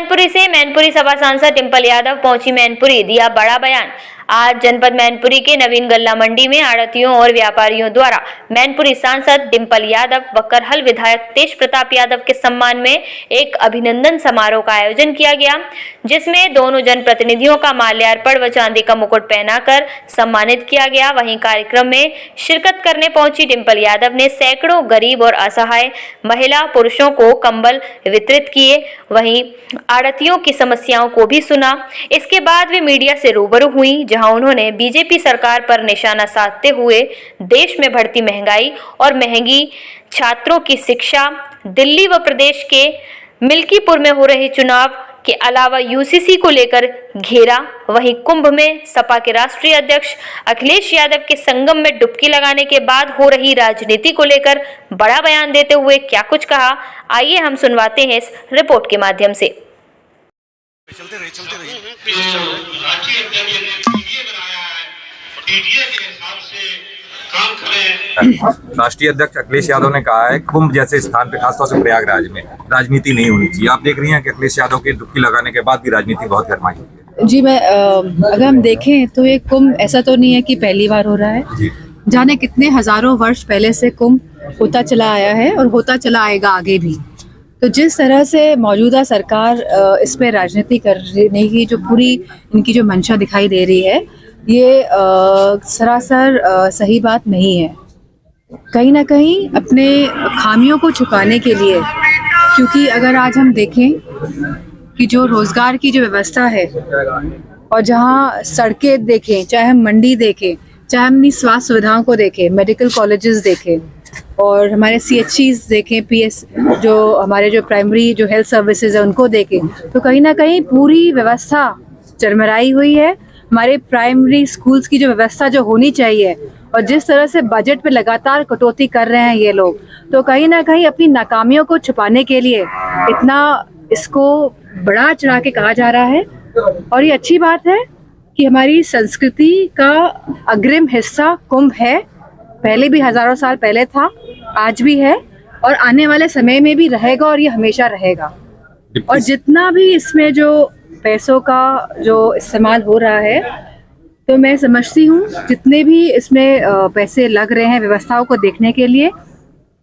मैनपुरी से मैनपुरी सभा सांसद डिंपल यादव पहुंची मैनपुरी, दिया बड़ा बयान। आज जनपद मैनपुरी के नवीन गल्ला मंडी में आड़तियों और व्यापारियों द्वारा मैनपुरी सांसद डिंपल यादव व करहल विधायक तेज प्रताप यादव के सम्मान में एक अभिनंदन समारोह का आयोजन किया गया, जिसमें दोनों जनप्रतिनिधियों का माल्यार्पण व चांदी का मुकुट पहनाकर सम्मानित किया गया। वहीं कार्यक्रम में शिरकत करने पहुंची डिंपल यादव ने सैकड़ों गरीब और असहाय महिला पुरुषों को कंबल वितरित किए। वहीं आड़तियों की समस्याओं को भी सुना। इसके बाद वे मीडिया से रूबरू हुई, जहां उन्होंने बीजेपी सरकार पर निशाना साधते हुए देश में बढ़ती महंगाई और महंगी छात्रों की शिक्षा, दिल्ली व प्रदेश के मिल्कीपुर में हो रहे चुनाव के अलावा यूसीसी को लेकर घेरा। वहीं कुंभ में सपा के राष्ट्रीय अध्यक्ष अखिलेश यादव के संगम में डुबकी लगाने के बाद हो रही राजनीति को लेकर बड़ा बयान देते हुए क्या कुछ कहा, आइए हम सुनवाते हैं इस रिपोर्ट के माध्यम से। चलते रहे राष्ट्रीय अध्यक्ष ने टीडीए बनाया है, टीडीए के हिसाब से काम करें। राष्ट्रीय अध्यक्ष अखिलेश यादव ने कहा है कुंभ जैसे स्थान पे, खासतौर से प्रयागराज में राजनीति नहीं होनी चाहिए। आप देख रही हैं कि अखिलेश यादव के डुबकी लगाने के बाद भी राजनीति बहुत गरमाई है। जी, मैं अगर हम देखें तो ये कुंभ ऐसा तो नहीं है कि पहली बार हो रहा है। जाने कितने हजारों वर्ष पहले से कुंभ होता चला आया है और होता चला आएगा आगे भी। तो जिस तरह से मौजूदा सरकार इस पे राजनीति करने की जो पूरी इनकी जो मंशा दिखाई दे रही है, ये सरासर सही बात नहीं है। कहीं ना कहीं अपने खामियों को छुपाने के लिए, क्योंकि अगर आज हम देखें कि जो रोजगार की जो व्यवस्था है और जहाँ सड़कें देखें, चाहे हम मंडी देखें, चाहे हम अपनी स्वास्थ्य सुविधाओं को देखें, मेडिकल कॉलेजेस देखें और हमारे CHCs देखें, PS जो हमारे जो प्राइमरी जो हेल्थ सर्विसेज है उनको देखें, तो कहीं ना कहीं पूरी व्यवस्था चरमराई हुई है। हमारे प्राइमरी स्कूल्स की जो व्यवस्था जो होनी चाहिए और जिस तरह से बजट पे लगातार कटौती कर रहे हैं ये लोग, तो कहीं ना कहीं अपनी नाकामियों को छुपाने के लिए इतना इसको बढ़ा चढ़ा के कहा जा रहा है। और ये अच्छी बात है कि हमारी संस्कृति का अग्रिम हिस्सा कुंभ है, पहले भी हजारों साल पहले था, आज भी है और आने वाले समय में भी रहेगा और ये हमेशा रहेगा। और जितना भी इसमें जो पैसों का जो इस्तेमाल हो रहा है, तो मैं समझती हूँ जितने भी इसमें पैसे लग रहे हैं व्यवस्थाओं को देखने के लिए,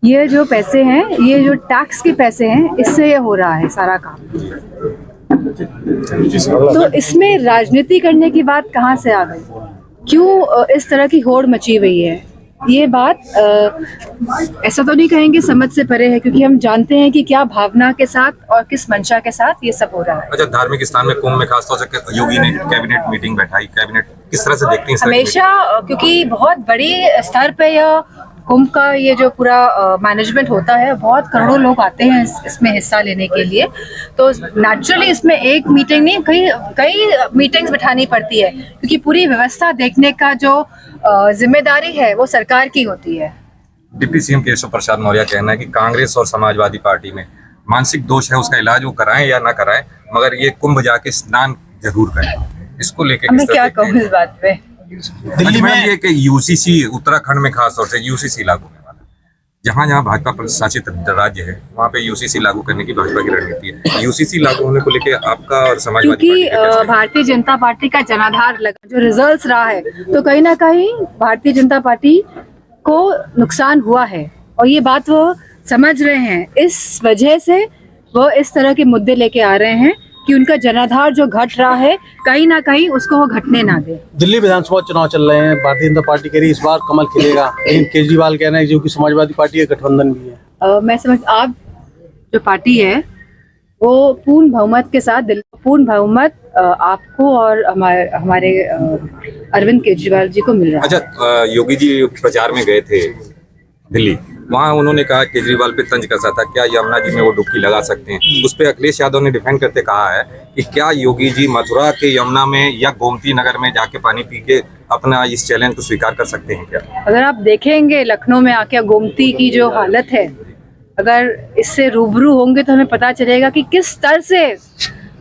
ये जो पैसे हैं, ये जो टैक्स के पैसे हैं, इससे ये हो रहा है सारा काम। तो इसमें राजनीति करने की बात कहाँ से आ गई? क्यों इस तरह की होड़ मची हुई है? ये बात ऐसा तो नहीं कहेंगे समझ से परे है, क्योंकि हम जानते हैं कि क्या भावना के साथ और किस मंशा के साथ ये सब हो रहा है। अच्छा, धार्मिक स्थान में कुंभ में खासतौर से योगी ने कैबिनेट मीटिंग बैठाई, कैबिनेट किस तरह से देखती हैं? हमेशा, क्योंकि बहुत बड़ी स्तर पे यह कुंभ का ये जो पूरा मैनेजमेंट होता है, बहुत करोड़ों लोग आते हैं इसमें हिस्सा लेने के लिए, तो नेचुरली इसमें एक मीटिंग नहीं कई मीटिंग्स बिठानी पड़ती है, क्योंकि पूरी व्यवस्था देखने का जो जिम्मेदारी है वो सरकार की होती है। डिप्टी सीएम केशव प्रसाद मौर्य का कहना है कि कांग्रेस और समाजवादी पार्टी में मानसिक दोष है, उसका इलाज वो कराएं या ना कराएं, मगर ये कुंभ जाके स्नान जरूर करें। इसको लेकर मैं क्या कहूँ इस बात पे? दिल्ली में ये कि यूसीसी उत्तराखंड में खासतौर से यूसीसी लागू होने वाला है। जहाँ जहाँ भाजपा शासित राज्य है वहाँ पे यूसीसी लागू करने की भाजपा की रणनीति है। यूसीसी लागू होने को लेकर आपका और समाजवादी क्योंकि भारतीय जनता पार्टी का जनाधार लगा जो रिजल्ट्स रहा है, तो कहीं ना कहीं भारतीय जनता पार्टी को नुकसान हुआ है और ये बात वो समझ रहे हैं। इस वजह से वो इस तरह के मुद्दे लेके आ रहे हैं कि उनका जनाधार जो घट रहा है, कहीं ना कहीं उसको वो घटने ना दे। दिल्ली विधानसभा चुनाव चल रहे हैं, भारतीय जनता पार्टी कह रही इस बार कमल खिलेगा, लेकिन केजरीवाल कहना है जो कि समाजवादी पार्टी का गठबंधन भी है। मैं समझ, आप जो पार्टी है वो पूर्ण बहुमत के साथ, पूर्ण बहुमत आपको और हमारे अरविंद केजरीवाल जी को मिल रहा है। अच्छा, योगी जी प्रचार में गए थे दिल्ली, वहाँ उन्होंने कहा केजरीवाल पे तंज कसा था, क्या यमुना जी में वो डुबकी लगा सकते हैं? उस पे अखिलेश यादव ने डिफेंड करते कहा है कि क्या योगी जी मथुरा के यमुना में या गोमती नगर में जाके पानी पी के अपना इस चैलेंज को स्वीकार कर सकते हैं क्या? अगर आप देखेंगे लखनऊ में आके गोमती की जो हालत है, अगर इससे रूबरू होंगे तो हमें पता चलेगा कि किस स्तर से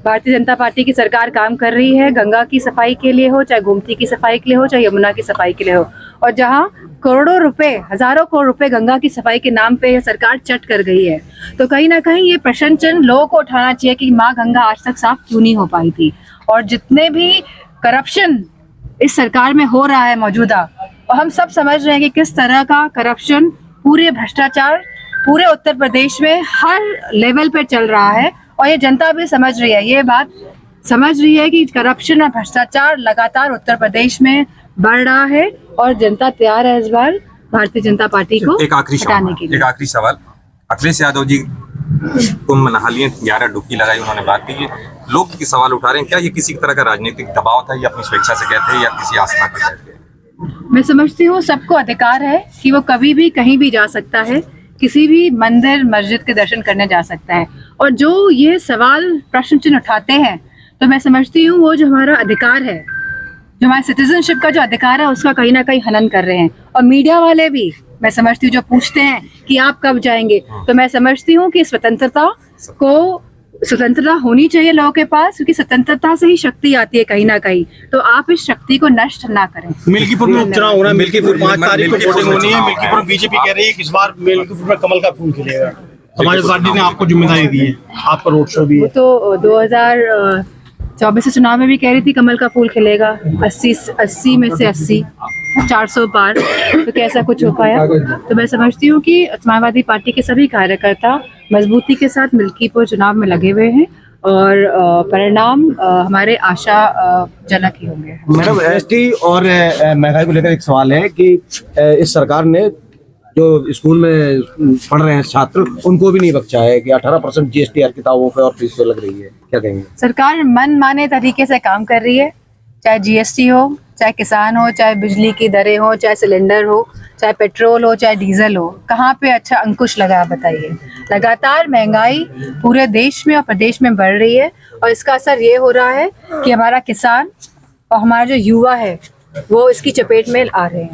भारतीय जनता पार्टी की सरकार काम कर रही है, गंगा की सफाई के लिए हो, चाहे गोमती की सफाई के लिए हो, चाहे यमुना की सफाई के लिए हो। और जहां करोड़ों रुपए, हजारों करोड़ रुपए गंगा की सफाई के नाम पे सरकार चट कर गई है, तो कहीं ना कहीं ये प्रश्न चिन्ह लोगों को उठाना चाहिए कि माँ गंगा आज तक साफ क्यों नहीं हो पाई थी। और जितने भी करप्शन इस सरकार में हो रहा है मौजूदा, और हम सब समझ रहे हैं कि किस तरह का करप्शन, पूरे भ्रष्टाचार पूरे उत्तर प्रदेश में हर लेवल पे चल रहा है। और ये जनता भी समझ रही है, ये बात समझ रही है कि करप्शन और भ्रष्टाचार लगातार उत्तर प्रदेश में बढ़ रहा है, और जनता तैयार है इस बार भारतीय जनता पार्टी को हटाने के लिए। एक आखिरी सवाल, अखिलेश यादव जी कुंभ नहा लिए, 11 डुबकी लगाई, उन्होंने बात की। लोग सवाल उठा रहे हैं, क्या ये किसी तरह का राजनीतिक दबाव था, या अपनी स्वेच्छा से कहते हैं, या किसी आस्था के कहते हैं? मैं समझती हूँ सबको अधिकार है कि वो कभी भी कहीं भी जा सकता है, किसी भी मंदिर मस्जिद के दर्शन करने जा सकता है। और जो ये सवाल प्रश्न चिन्ह उठाते हैं, तो मैं समझती हूँ वो जो हमारा अधिकार है, जो हमारे सिटीजनशिप का जो अधिकार है, उसका कहीं ना कहीं हनन कर रहे हैं। और मीडिया वाले भी मैं समझती हूँ जो पूछते हैं कि आप कब जाएंगे, तो मैं समझती हूँ कि स्वतंत्रता होनी चाहिए लोगों के पास, क्योंकि स्वतंत्रता से ही शक्ति आती है कहीं ना कहीं। तो आप इस शक्ति को नष्ट ना करें। मिल्कीपुर में उपचुनाव हो रहा है, मिल्कीपुर 5 तारीख को वोटिंग होनी है। मिल्कीपुर बीजेपी कह रही है कि इस बार मिल्कीपुर में कमल का फूल खिलेगा। समाजवादी पार्टी ने आपको जिम्मेदारी दी है, आपका रोड शो भी है। तो 2024 के चुनाव में भी कह रही थी कमल का फूल खिलेगा, 80 में से 80, 400 पार, तो कैसा कुछ हो पाया। तो मैं समझती हूँ कि समाजवादी पार्टी के सभी कार्यकर्ता मजबूती के साथ मिल्कीपुर चुनाव में लगे हुए हैं, और परिणाम हमारे आशा जनक ही होंगे। मैडम, एसटी और महंगाई को लेकर एक सवाल है कि इस सरकार ने जो स्कूल में पढ़ रहे हैं छात्र, उनको भी नहीं बख्शा है कि 18% जीएसटी हर किताबों पे और फीस पे लग रही है, क्या कहेंगे? सरकार मन माने तरीके से काम कर रही है, चाहे जीएसटी हो, चाहे किसान हो, चाहे बिजली की दरें हो, चाहे सिलेंडर हो, चाहे पेट्रोल हो, चाहे डीजल हो। कहाँ पे अच्छा अंकुश लगा बताइए। लगातार महंगाई पूरे देश में और प्रदेश में बढ़ रही है, और इसका असर ये हो रहा है कि हमारा किसान और हमारा जो युवा है वो इसकी चपेट में आ रहे हैं।